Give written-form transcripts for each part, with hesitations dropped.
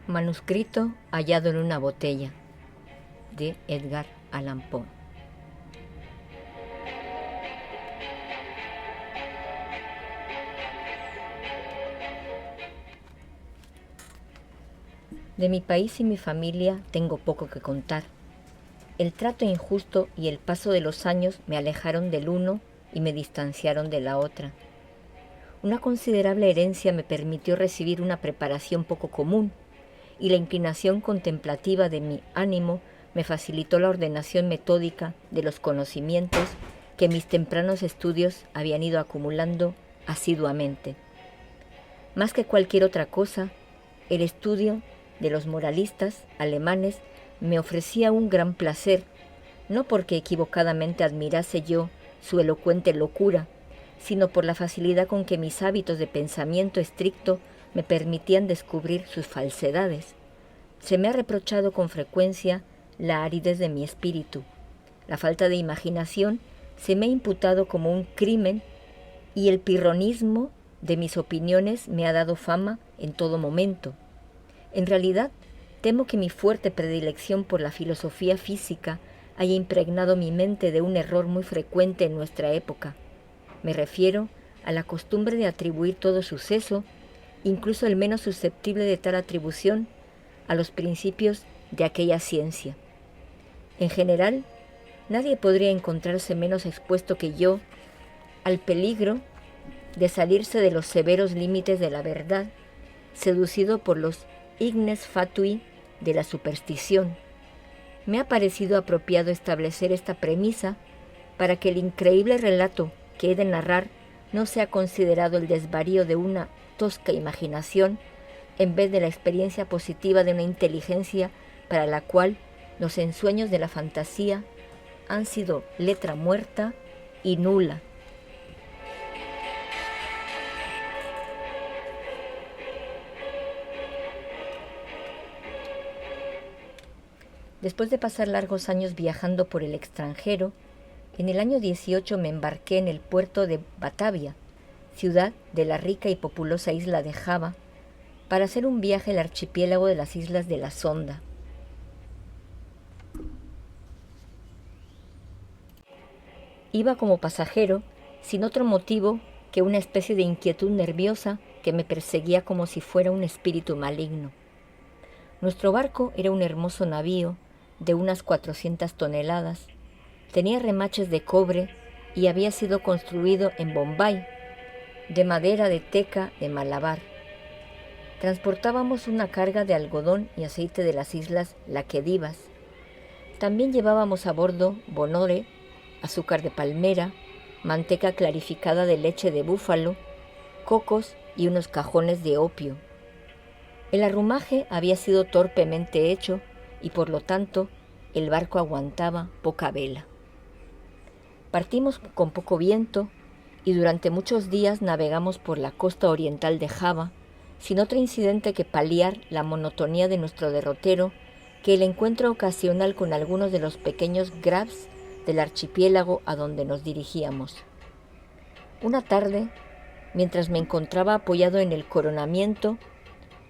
Manuscrito hallado en una botella, de Edgar Allan Poe. De mi país y mi familia tengo poco que contar. El trato injusto y el paso de los años me alejaron del uno y me distanciaron de la otra. Una considerable herencia me permitió recibir una preparación poco común, y la inclinación contemplativa de mi ánimo me facilitó la ordenación metódica de los conocimientos que mis tempranos estudios habían ido acumulando asiduamente. Más que cualquier otra cosa, el estudio de los moralistas alemanes me ofrecía un gran placer, no porque equivocadamente admirase yo su elocuente locura, sino por la facilidad con que mis hábitos de pensamiento estricto me permitían descubrir sus falsedades. Se me ha reprochado con frecuencia la aridez de mi espíritu. La falta de imaginación se me ha imputado como un crimen, y el pirronismo de mis opiniones me ha dado fama en todo momento. En realidad, temo que mi fuerte predilección por la filosofía física haya impregnado mi mente de un error muy frecuente en nuestra época. Me refiero a la costumbre de atribuir todo suceso, incluso el menos susceptible de tal atribución, a los principios de aquella ciencia. En general, nadie podría encontrarse menos expuesto que yo al peligro de salirse de los severos límites de la verdad, seducido por los ignes fatui de la superstición. Me ha parecido apropiado establecer esta premisa para que el increíble relato que he de narrar no sea considerado el desvarío de una tosca imaginación, en vez de la experiencia positiva de una inteligencia para la cual los ensueños de la fantasía han sido letra muerta y nula. Después de pasar largos años viajando por el extranjero, en el año 18 me embarqué en el puerto de Batavia, ciudad de la rica y populosa isla de Java, para hacer un viaje al archipiélago de las islas de la Sonda. Iba como pasajero, sin otro motivo que una especie de inquietud nerviosa que me perseguía como si fuera un espíritu maligno. Nuestro barco era un hermoso navío de unas 400 toneladas, tenía remaches de cobre y había sido construido en Bombay, de madera de teca de Malabar. Transportábamos una carga de algodón y aceite de las islas Laquedivas. También llevábamos a bordo bonore, azúcar de palmera, manteca clarificada de leche de búfalo, cocos y unos cajones de opio. El arrumaje había sido torpemente hecho y por lo tanto el barco aguantaba poca vela. Partimos con poco viento y durante muchos días navegamos por la costa oriental de Java, sin otro incidente que paliar la monotonía de nuestro derrotero que el encuentro ocasional con algunos de los pequeños grabs del archipiélago a donde nos dirigíamos. Una tarde, mientras me encontraba apoyado en el coronamiento,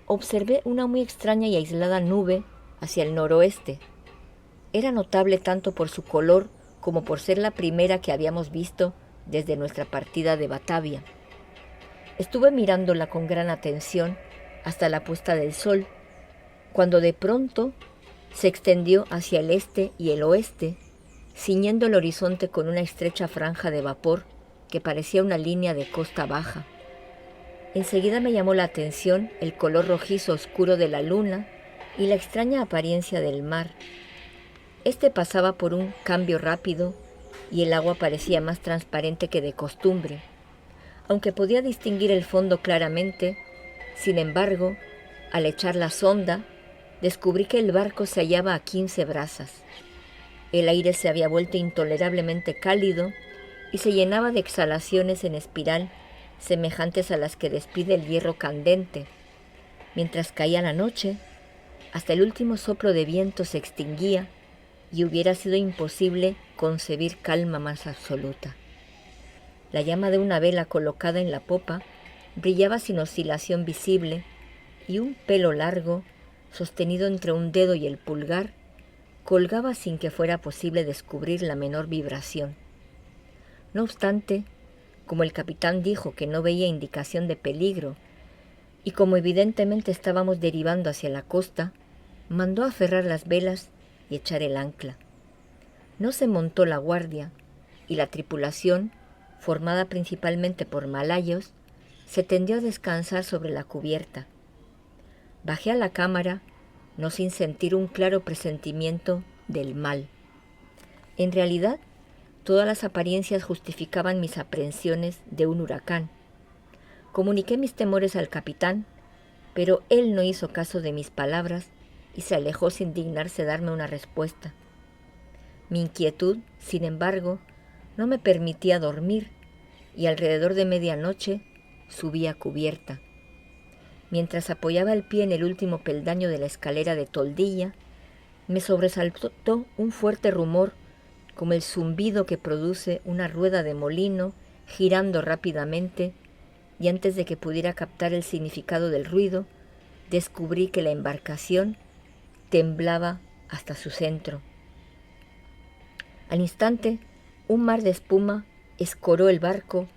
observé una muy extraña y aislada nube hacia el noroeste. Era notable tanto por su color como por ser la primera que habíamos visto desde nuestra partida de Batavia. Estuve mirándola con gran atención hasta la puesta del sol, cuando de pronto se extendió hacia el este y el oeste, ciñendo el horizonte con una estrecha franja de vapor que parecía una línea de costa baja. Enseguida me llamó la atención el color rojizo oscuro de la luna y la extraña apariencia del mar. Este pasaba por un cambio rápido y el agua parecía más transparente que de costumbre. Aunque podía distinguir el fondo claramente, sin embargo, al echar la sonda, descubrí que el barco se hallaba a 15 brazas. El aire se había vuelto intolerablemente cálido y se llenaba de exhalaciones en espiral semejantes a las que despide el hierro candente. Mientras caía la noche, hasta el último soplo de viento se extinguía y hubiera sido imposible concebir calma más absoluta. La llama de una vela colocada en la popa brillaba sin oscilación visible y un pelo largo sostenido entre un dedo y el pulgar, colgaba sin que fuera posible descubrir la menor vibración. No obstante, como el capitán dijo que no veía indicación de peligro y como evidentemente estábamos derivando hacia la costa, mandó aferrar las velas y echar el ancla. No se montó la guardia y la tripulación, formada principalmente por malayos, se tendió a descansar sobre la cubierta. Bajé a la cámara, no sin sentir un claro presentimiento del mal. En realidad, todas las apariencias justificaban mis aprehensiones de un huracán. Comuniqué mis temores al capitán, pero él no hizo caso de mis palabras y se alejó sin dignarse darme una respuesta. Mi inquietud, sin embargo, no me permitía dormir y alrededor de medianoche subí a cubierta. Mientras apoyaba el pie en el último peldaño de la escalera de toldilla, me sobresaltó un fuerte rumor como el zumbido que produce una rueda de molino girando rápidamente, y antes de que pudiera captar el significado del ruido, descubrí que la embarcación temblaba hasta su centro. Al instante, un mar de espuma escoró el barco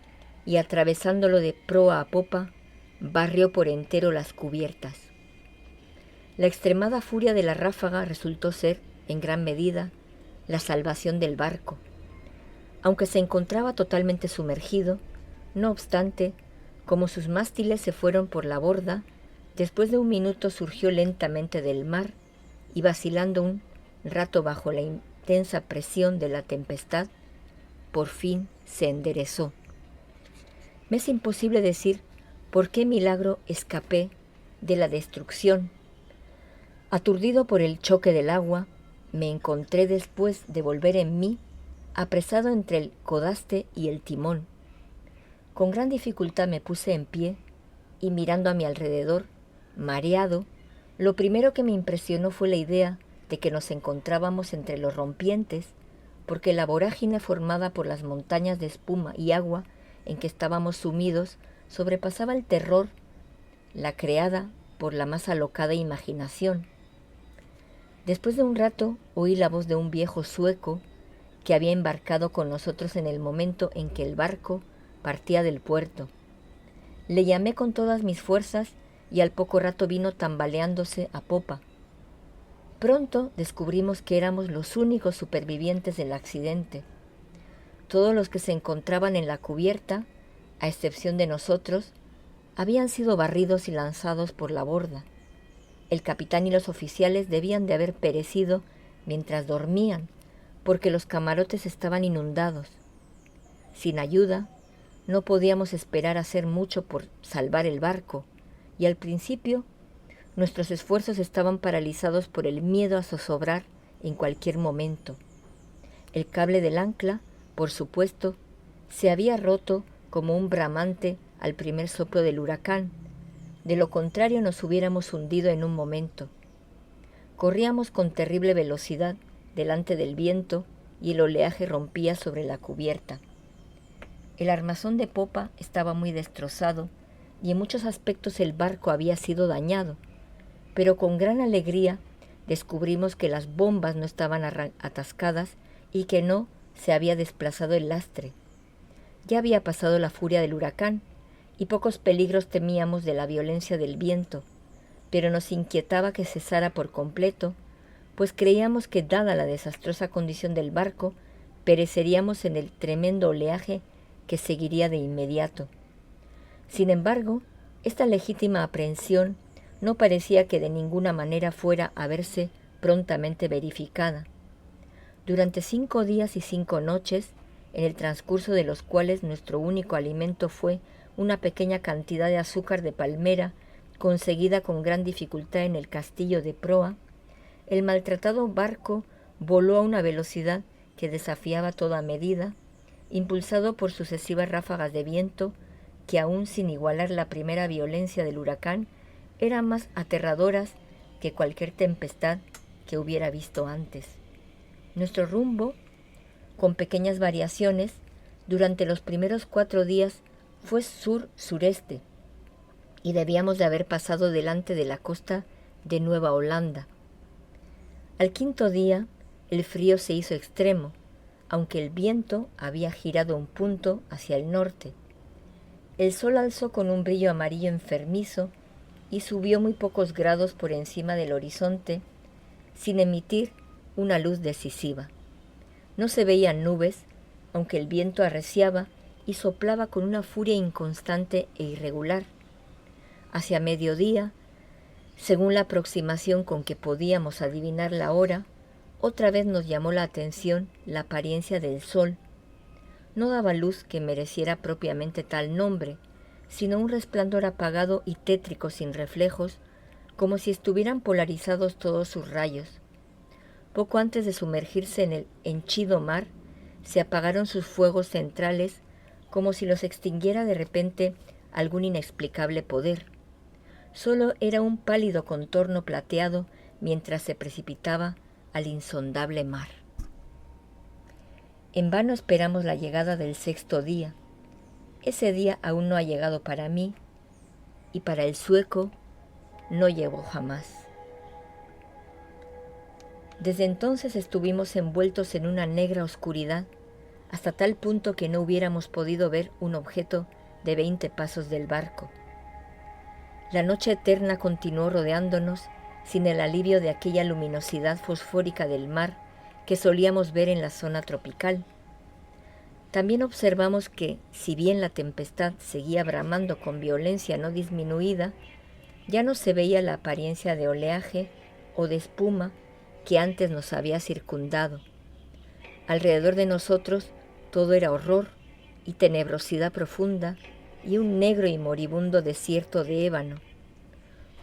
y, atravesándolo de proa a popa, barrió por entero las cubiertas. La extremada furia de la ráfaga resultó ser, en gran medida, la salvación del barco. Aunque se encontraba totalmente sumergido, no obstante, como sus mástiles se fueron por la borda, después de un minuto surgió lentamente del mar y, vacilando un rato bajo la intensa presión de la tempestad, por fin se enderezó. Me es imposible decir por qué milagro escapé de la destrucción. Aturdido por el choque del agua, me encontré después de volver en mí, apresado entre el codaste y el timón. Con gran dificultad me puse en pie y, mirando a mi alrededor, mareado, lo primero que me impresionó fue la idea de que nos encontrábamos entre los rompientes, porque la vorágine formada por las montañas de espuma y agua en que estábamos sumidos sobrepasaba el terror, la creada por la más alocada imaginación. Después de un rato oí la voz de un viejo sueco que había embarcado con nosotros en el momento en que el barco partía del puerto. Le llamé con todas mis fuerzas y al poco rato vino tambaleándose a popa. Pronto descubrimos que éramos los únicos supervivientes del accidente. Todos los que se encontraban en la cubierta, a excepción de nosotros, habían sido barridos y lanzados por la borda. El capitán y los oficiales debían de haber perecido mientras dormían, porque los camarotes estaban inundados. Sin ayuda, no podíamos esperar hacer mucho por salvar el barco, y al principio nuestros esfuerzos estaban paralizados por el miedo a zozobrar en cualquier momento. El cable del ancla, por supuesto, se había roto como un bramante al primer soplo del huracán. De lo contrario nos hubiéramos hundido en un momento. Corríamos con terrible velocidad delante del viento y el oleaje rompía sobre la cubierta. El armazón de popa estaba muy destrozado y en muchos aspectos el barco había sido dañado, pero con gran alegría descubrimos que las bombas no estaban atascadas y que no se había desplazado el lastre. Ya había pasado la furia del huracán y pocos peligros temíamos de la violencia del viento, pero nos inquietaba que cesara por completo, pues creíamos que, dada la desastrosa condición del barco, pereceríamos en el tremendo oleaje que seguiría de inmediato. Sin embargo, esta legítima aprehensión no parecía que de ninguna manera fuera a verse prontamente verificada. Durante 5 días y 5 noches, en el transcurso de los cuales nuestro único alimento fue una pequeña cantidad de azúcar de palmera conseguida con gran dificultad en el castillo de proa, el maltratado barco voló a una velocidad que desafiaba toda medida, impulsado por sucesivas ráfagas de viento que, aun sin igualar la primera violencia del huracán, eran más aterradoras que cualquier tempestad que hubiera visto antes. Nuestro rumbo, con pequeñas variaciones, durante los primeros 4 días fue sur-sureste, y debíamos de haber pasado delante de la costa de Nueva Holanda. Al quinto día, el frío se hizo extremo, aunque el viento había girado un punto hacia el norte. El sol alzó con un brillo amarillo enfermizo y subió muy pocos grados por encima del horizonte, sin emitir una luz decisiva. No se veían nubes, aunque el viento arreciaba y soplaba con una furia inconstante e irregular. Hacia mediodía, según la aproximación con que podíamos adivinar la hora, otra vez nos llamó la atención la apariencia del sol. No daba luz que mereciera propiamente tal nombre, sino un resplandor apagado y tétrico sin reflejos, como si estuvieran polarizados todos sus rayos. Poco antes de sumergirse en el henchido mar, se apagaron sus fuegos centrales, como si los extinguiera de repente algún inexplicable poder. Solo era un pálido contorno plateado mientras se precipitaba al insondable mar. En vano esperamos la llegada del sexto día. Ese día aún no ha llegado para mí, y para el sueco no llegó jamás. Desde entonces estuvimos envueltos en una negra oscuridad, hasta tal punto que no hubiéramos podido ver un objeto de 20 pasos del barco. La noche eterna continuó rodeándonos sin el alivio de aquella luminosidad fosfórica del mar que solíamos ver en la zona tropical. También observamos que, si bien la tempestad seguía bramando con violencia no disminuida, ya no se veía la apariencia de oleaje o de espuma que antes nos había circundado. Alrededor de nosotros todo era horror y tenebrosidad profunda y un negro y moribundo desierto de ébano.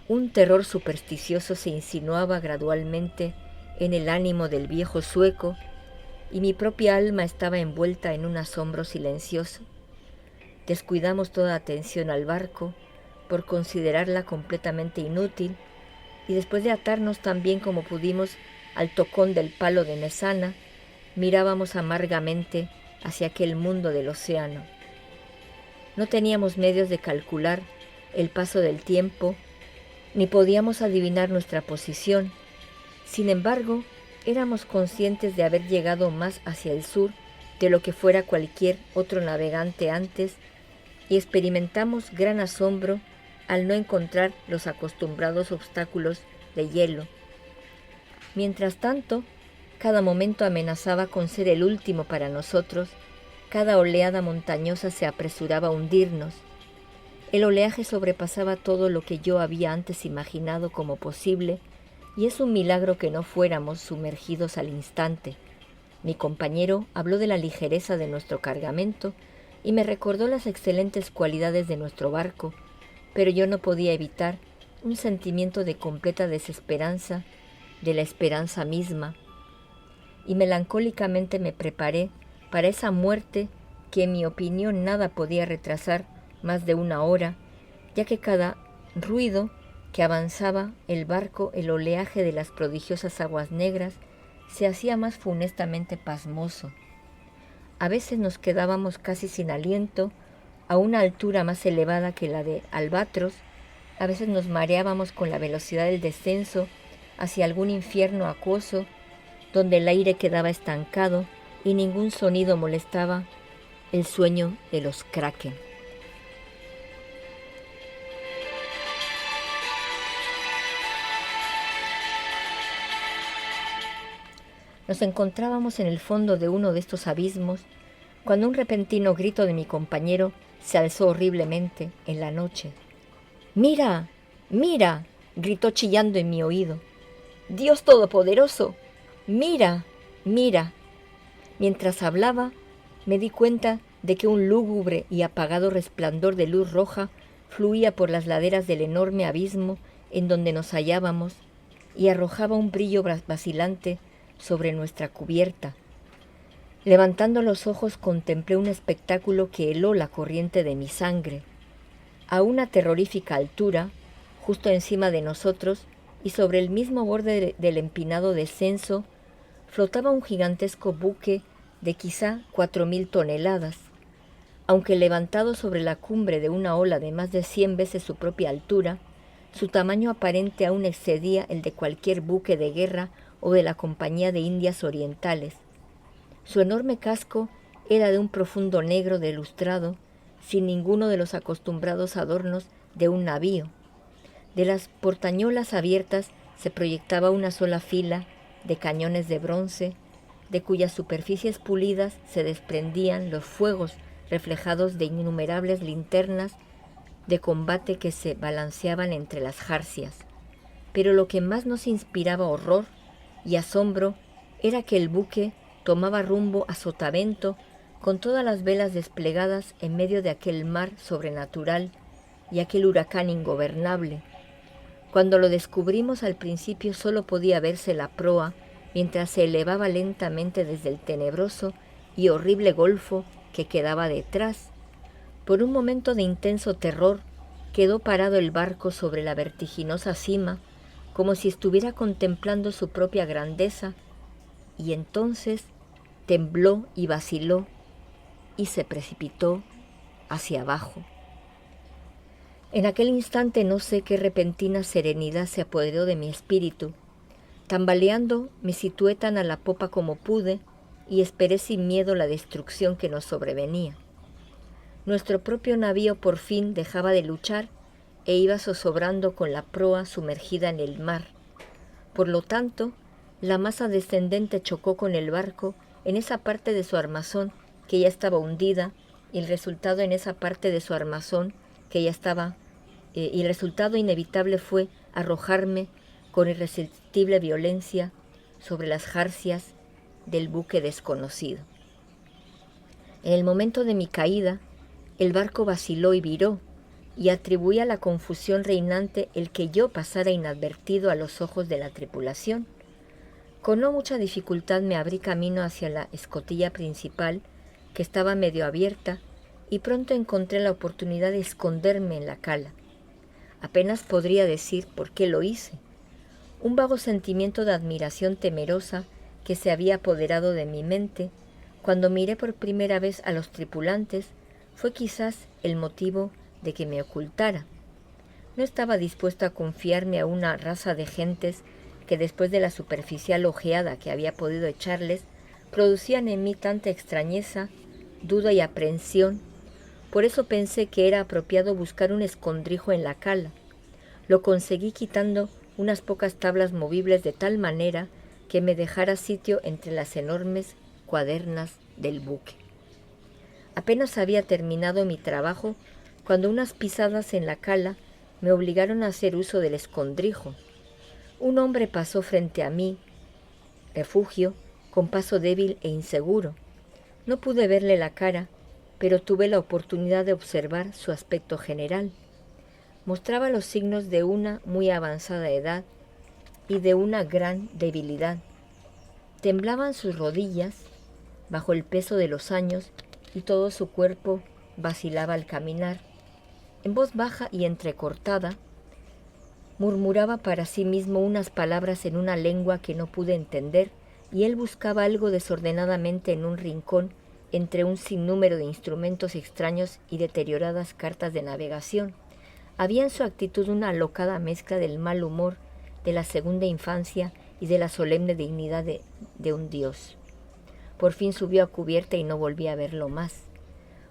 Un terror supersticioso se insinuaba gradualmente en el ánimo del viejo sueco y mi propia alma estaba envuelta en un asombro silencioso. Descuidamos toda atención al barco por considerarla completamente inútil y después de atarnos tan bien como pudimos al tocón del palo de mesana, mirábamos amargamente hacia aquel mundo del océano. No teníamos medios de calcular el paso del tiempo, ni podíamos adivinar nuestra posición. Sin embargo, éramos conscientes de haber llegado más hacia el sur de lo que fuera cualquier otro navegante antes, y experimentamos gran asombro al no encontrar los acostumbrados obstáculos de hielo. Mientras tanto, cada momento amenazaba con ser el último para nosotros, cada oleada montañosa se apresuraba a hundirnos. El oleaje sobrepasaba todo lo que yo había antes imaginado como posible, y es un milagro que no fuéramos sumergidos al instante. Mi compañero habló de la ligereza de nuestro cargamento y me recordó las excelentes cualidades de nuestro barco, pero yo no podía evitar un sentimiento de completa desesperanza, de la esperanza misma, y melancólicamente me preparé para esa muerte que en mi opinión nada podía retrasar más de una hora, ya que cada ruido que avanzaba el barco, el oleaje de las prodigiosas aguas negras, se hacía más funestamente pasmoso. A veces nos quedábamos casi sin aliento, a una altura más elevada que la de albatros, a veces nos mareábamos con la velocidad del descenso hacia algún infierno acuoso, donde el aire quedaba estancado y ningún sonido molestaba el sueño de los kraken. Nos encontrábamos en el fondo de uno de estos abismos cuando un repentino grito de mi compañero se alzó horriblemente en la noche. ¡Mira! ¡Mira!, gritó chillando en mi oído. ¡Dios Todopoderoso! ¡Mira! ¡Mira! Mientras hablaba, me di cuenta de que un lúgubre y apagado resplandor de luz roja fluía por las laderas del enorme abismo en donde nos hallábamos y arrojaba un brillo vacilante sobre nuestra cubierta. Levantando los ojos contemplé un espectáculo que heló la corriente de mi sangre. A una terrorífica altura, justo encima de nosotros y sobre el mismo borde del empinado descenso, flotaba un gigantesco buque de quizá 4.000 toneladas. Aunque levantado sobre la cumbre de una ola de más de 100 veces su propia altura, Su tamaño aparente aún excedía el de cualquier buque de guerra o de la Compañía de Indias Orientales. Su enorme casco era de un profundo negro de lustrado, sin ninguno de los acostumbrados adornos de un navío. De las portañolas abiertas se proyectaba una sola fila de cañones de bronce, de cuyas superficies pulidas se desprendían los fuegos reflejados de innumerables linternas de combate que se balanceaban entre las jarcias. Pero lo que más nos inspiraba horror y asombro era que el buque tomaba rumbo a Sotavento con todas las velas desplegadas en medio de aquel mar sobrenatural y aquel huracán ingobernable. Cuando lo descubrimos al principio solo podía verse la proa mientras se elevaba lentamente desde el tenebroso y horrible golfo que quedaba detrás. Por un momento de intenso terror quedó parado el barco sobre la vertiginosa cima, como si estuviera contemplando su propia grandeza, y entonces tembló y vaciló y se precipitó hacia abajo. En aquel instante no sé qué repentina serenidad se apoderó de mi espíritu. Tambaleando me situé tan a la popa como pude y esperé sin miedo la destrucción que nos sobrevenía. Nuestro propio navío por fin dejaba de luchar e iba zozobrando con la proa sumergida en el mar. Por lo tanto, la masa descendente chocó con el barco en esa parte de su armazón que ya estaba hundida y el resultado inevitable fue arrojarme con irresistible violencia sobre las jarcias del buque desconocido. En el momento de mi caída, el barco vaciló y viró, y atribuí a la confusión reinante el que yo pasara inadvertido a los ojos de la tripulación. Con no mucha dificultad me abrí camino hacia la escotilla principal, que estaba medio abierta, y pronto encontré la oportunidad de esconderme en la cala. Apenas podría decir por qué lo hice. Un vago sentimiento de admiración temerosa que se había apoderado de mi mente cuando miré por primera vez a los tripulantes fue quizás el motivo de que me ocultara. No estaba dispuesto a confiarme a una raza de gentes que después de la superficial ojeada que había podido echarles, producían en mí tanta extrañeza, duda y aprehensión. Por eso pensé que era apropiado buscar un escondrijo en la cala. Lo conseguí quitando unas pocas tablas movibles de tal manera que me dejara sitio entre las enormes cuadernas del buque. Apenas había terminado mi trabajo cuando unas pisadas en la cala me obligaron a hacer uso del escondrijo. Un hombre pasó frente a mí, refugio, con paso débil e inseguro. No pude verle la cara, pero tuve la oportunidad de observar su aspecto general. Mostraba los signos de una muy avanzada edad y de una gran debilidad. Temblaban sus rodillas bajo el peso de los años y todo su cuerpo vacilaba al caminar. En voz baja y entrecortada, murmuraba para sí mismo unas palabras en una lengua que no pude entender, y él buscaba algo desordenadamente en un rincón entre un sinnúmero de instrumentos extraños y deterioradas cartas de navegación. Había en su actitud una alocada mezcla del mal humor, de la segunda infancia y de la solemne dignidad de un dios. Por fin subió a cubierta y no volví a verlo más.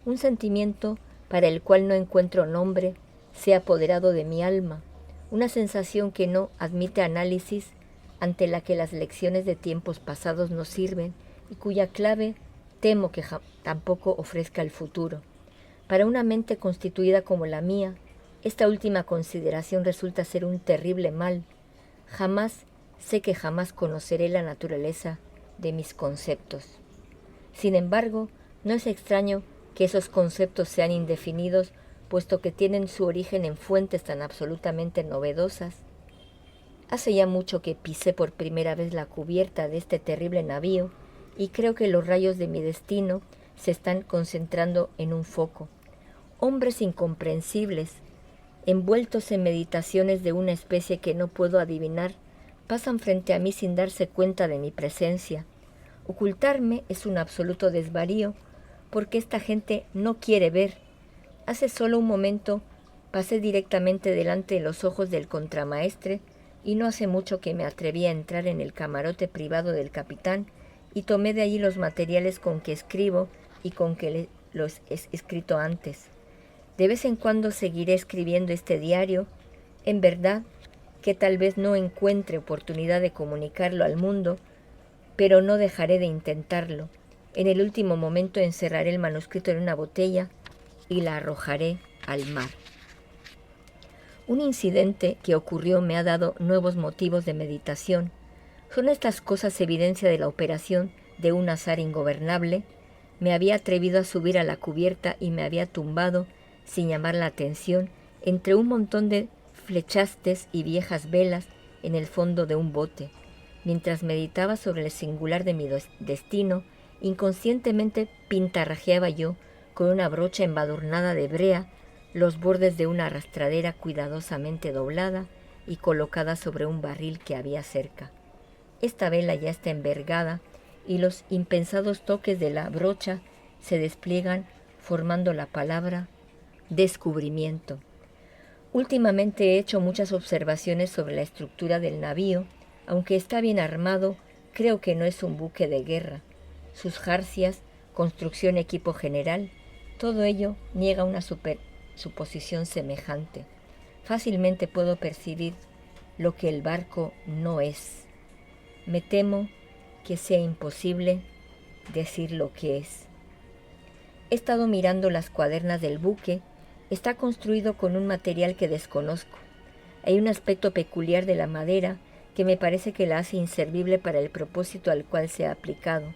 Un sentimiento para el cual no encuentro nombre se ha apoderado de mi alma, una sensación que no admite análisis, ante la que las lecciones de tiempos pasados no sirven y cuya clave temo que tampoco ofrezca el futuro. Para una mente constituida como la mía, esta última consideración resulta ser un terrible mal. Sé que jamás conoceré la naturaleza de mis conceptos. Sin embargo, no es extraño que esos conceptos sean indefinidos, puesto que tienen su origen en fuentes tan absolutamente novedosas. Hace ya mucho que pisé por primera vez la cubierta de este terrible navío, y creo que los rayos de mi destino se están concentrando en un foco. Hombres incomprensibles, envueltos en meditaciones de una especie que no puedo adivinar, pasan frente a mí sin darse cuenta de mi presencia. Ocultarme es un absoluto desvarío, porque esta gente no quiere ver. Hace solo un momento Pasé directamente delante de los ojos del contramaestre y no hace mucho que me atreví a entrar en el camarote privado del capitán y tomé de allí los materiales con que escribo y con que los he escrito antes. De vez en cuando seguiré escribiendo este diario, en verdad que tal vez no encuentre oportunidad de comunicarlo al mundo, pero no dejaré de intentarlo. En el último momento encerraré el manuscrito en una botella y la arrojaré al mar. Un incidente que ocurrió me ha dado nuevos motivos de meditación. ¿Son estas cosas evidencia de la operación de un azar ingobernable? Me había atrevido a subir a la cubierta y me había tumbado, sin llamar la atención, entre un montón de flechastes y viejas velas en el fondo de un bote. Mientras meditaba sobre el singular de mi destino, inconscientemente pintarrajeaba yo, con una brocha embadurnada de brea, los bordes de una arrastradera cuidadosamente doblada y colocada sobre un barril que había cerca. Esta vela ya está envergada y los impensados toques de la brocha se despliegan formando la palabra descubrimiento. Últimamente he hecho muchas observaciones sobre la estructura del navío. Aunque está bien armado, creo que no es un buque de guerra. Sus jarcias, construcción, equipo general, todo ello niega una suposición semejante. Fácilmente puedo percibir lo que el barco no es. Me temo que sea imposible decir lo que es. He estado mirando las cuadernas del buque. Está construido con un material que desconozco. Hay un aspecto peculiar de la madera que me parece que la hace inservible para el propósito al cual se ha aplicado.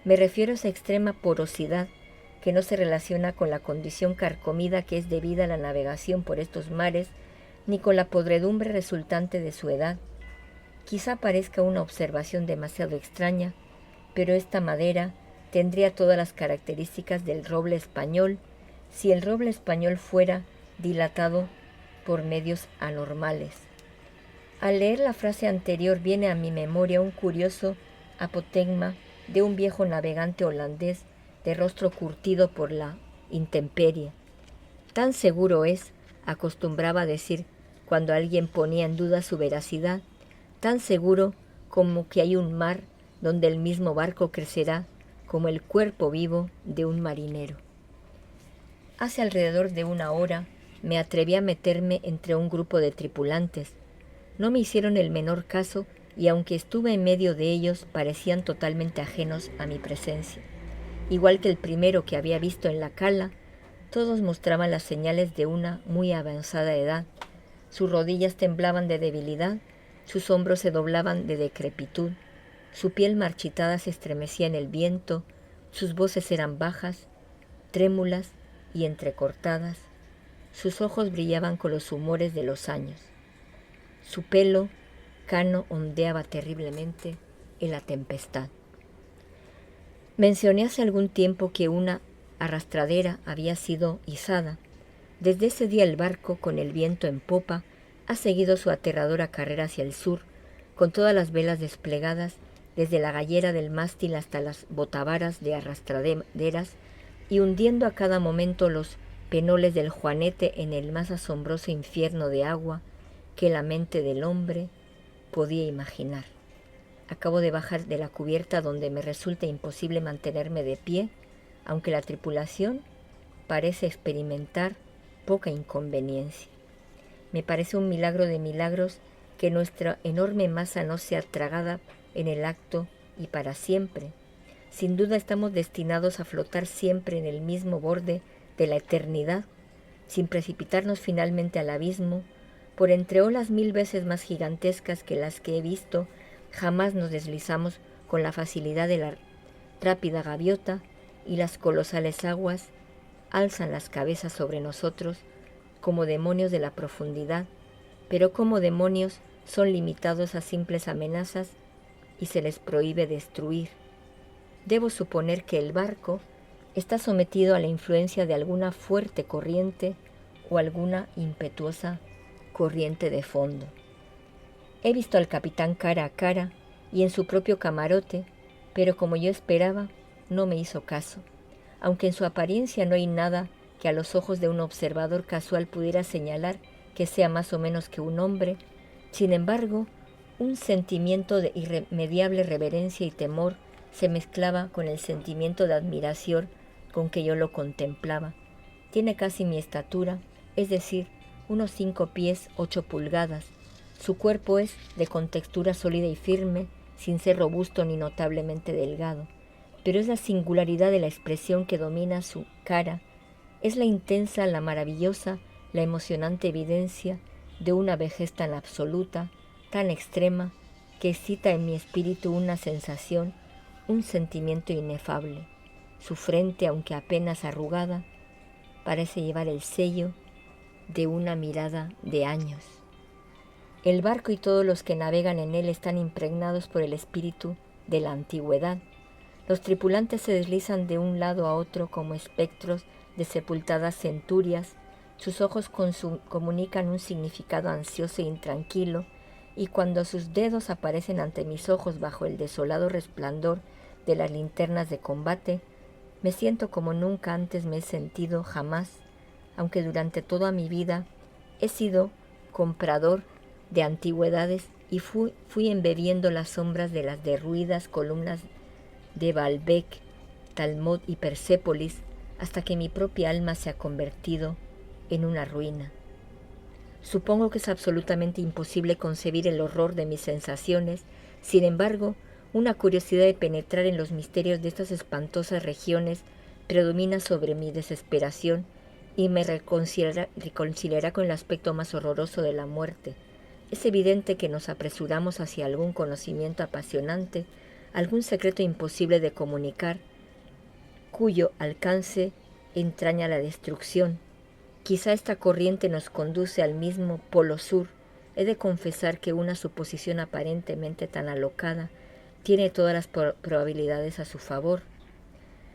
Me refiero a esa extrema porosidad que no se relaciona con la condición carcomida que es debida a la navegación por estos mares, ni con la podredumbre resultante de su edad. Quizá parezca una observación demasiado extraña, pero esta madera tendría todas las características del roble español si el roble español fuera dilatado por medios anormales. Al leer la frase anterior viene a mi memoria un curioso apotegma de un viejo navegante holandés de rostro curtido por la intemperie. Tan seguro es, acostumbraba a decir cuando alguien ponía en duda su veracidad, tan seguro como que hay un mar donde el mismo barco crecerá como el cuerpo vivo de un marinero. Hace alrededor de una hora me atreví a meterme entre un grupo de tripulantes. No me hicieron el menor caso y aunque estuve en medio de ellos parecían totalmente ajenos a mi presencia. Igual que el primero que había visto en la cala, todos mostraban las señales de una muy avanzada edad. Sus rodillas temblaban de debilidad, sus hombros se doblaban de decrepitud, su piel marchitada se estremecía en el viento, sus voces eran bajas, trémulas y entrecortadas, sus ojos brillaban con los humores de los años. Su pelo cano ondeaba terriblemente en la tempestad. Mencioné hace algún tiempo que una arrastradera había sido izada. Desde ese día el barco, con el viento en popa, ha seguido su aterradora carrera hacia el sur, con todas las velas desplegadas, desde la gallera del mástil hasta las botavaras de arrastraderas, y hundiendo a cada momento los penoles del Juanete en el más asombroso infierno de agua que la mente del hombre podía imaginar. Acabo de bajar de la cubierta donde me resulta imposible mantenerme de pie, aunque la tripulación parece experimentar poca inconveniencia. Me parece un milagro de milagros que nuestra enorme masa no sea tragada en el acto y para siempre. Sin duda estamos destinados a flotar siempre en el mismo borde de la eternidad, sin precipitarnos finalmente al abismo, por entre olas 1000 veces más gigantescas que las que he visto. Jamás nos deslizamos con la facilidad de la rápida gaviota y las colosales aguas alzan las cabezas sobre nosotros como demonios de la profundidad, pero como demonios son limitados a simples amenazas y se les prohíbe destruir. Debo suponer que el barco está sometido a la influencia de alguna fuerte corriente o alguna impetuosa corriente de fondo. He visto al capitán cara a cara y en su propio camarote, pero como yo esperaba, no me hizo caso. Aunque en su apariencia no hay nada que a los ojos de un observador casual pudiera señalar que sea más o menos que un hombre. Sin embargo, un sentimiento de irremediable reverencia y temor se mezclaba con el sentimiento de admiración con que yo lo contemplaba. Tiene casi mi estatura, es decir, unos 5 pies 8 pulgadas. Su cuerpo es de contextura sólida y firme, sin ser robusto ni notablemente delgado. Pero es la singularidad de la expresión que domina su cara, es la intensa, la maravillosa, la emocionante evidencia de una vejez tan absoluta, tan extrema, que excita en mi espíritu una sensación, un sentimiento inefable. Su frente, aunque apenas arrugada, parece llevar el sello de una mirada de años. El barco y todos los que navegan en él están impregnados por el espíritu de la antigüedad. Los tripulantes se deslizan de un lado a otro como espectros de sepultadas centurias. Sus ojos comunican un significado ansioso e intranquilo, y cuando sus dedos aparecen ante mis ojos bajo el desolado resplandor de las linternas de combate, me siento como nunca antes me he sentido jamás, aunque durante toda mi vida he sido comprador de antigüedades y fui embebiendo las sombras de las derruidas columnas de Baalbek, Talmud y Persépolis, hasta que mi propia alma se ha convertido en una ruina. Supongo que es absolutamente imposible concebir el horror de mis sensaciones. Sin embargo, una curiosidad de penetrar en los misterios de estas espantosas regiones predomina sobre mi desesperación y me reconciliará con el aspecto más horroroso de la muerte. Es evidente que nos apresuramos hacia algún conocimiento apasionante, algún secreto imposible de comunicar, cuyo alcance entraña la destrucción. Quizá esta corriente nos conduce al mismo polo sur. He de confesar que una suposición aparentemente tan alocada tiene todas las probabilidades a su favor.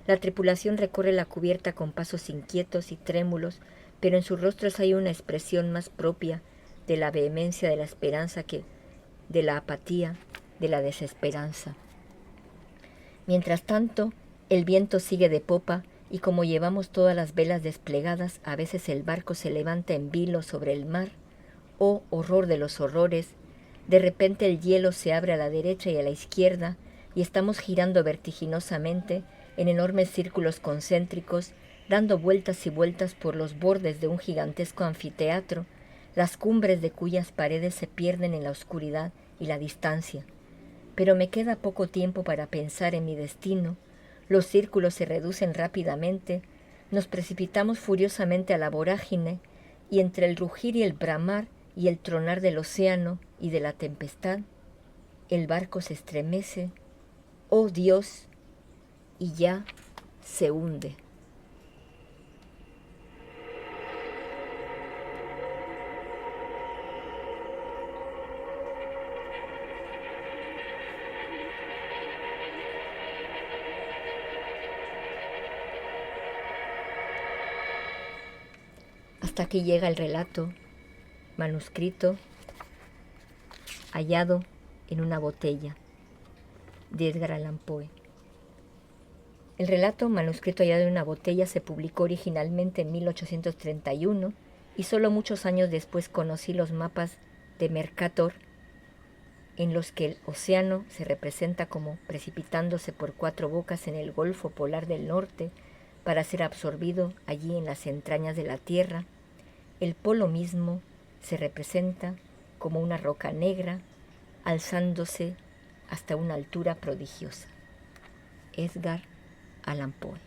La tripulación recorre la cubierta con pasos inquietos y trémulos, pero en sus rostros hay una expresión más propia de la vehemencia de la esperanza que de la apatía de la desesperanza. Mientras tanto, el viento sigue de popa y como llevamos todas las velas desplegadas, a veces el barco se levanta en vilo sobre el mar. ¡Oh, horror de los horrores! De repente el hielo se abre a la derecha y a la izquierda y estamos girando vertiginosamente en enormes círculos concéntricos, dando vueltas y vueltas por los bordes de un gigantesco anfiteatro, las cumbres de cuyas paredes se pierden en la oscuridad y la distancia. Pero me queda poco tiempo para pensar en mi destino. Los círculos se reducen rápidamente, nos precipitamos furiosamente a la vorágine, y entre el rugir y el bramar y el tronar del océano y de la tempestad, el barco se estremece, ¡oh Dios!, y ya se hunde. Hasta aquí llega el relato manuscrito hallado en una botella de Edgar Allan Poe. El relato manuscrito hallado en una botella se publicó originalmente en 1831 y solo muchos años después conocí los mapas de Mercator, en los que el océano se representa como precipitándose por 4 bocas en el Golfo Polar del Norte para ser absorbido allí en las entrañas de la Tierra. El polo mismo se representa como una roca negra alzándose hasta una altura prodigiosa. Edgar Allan Poe.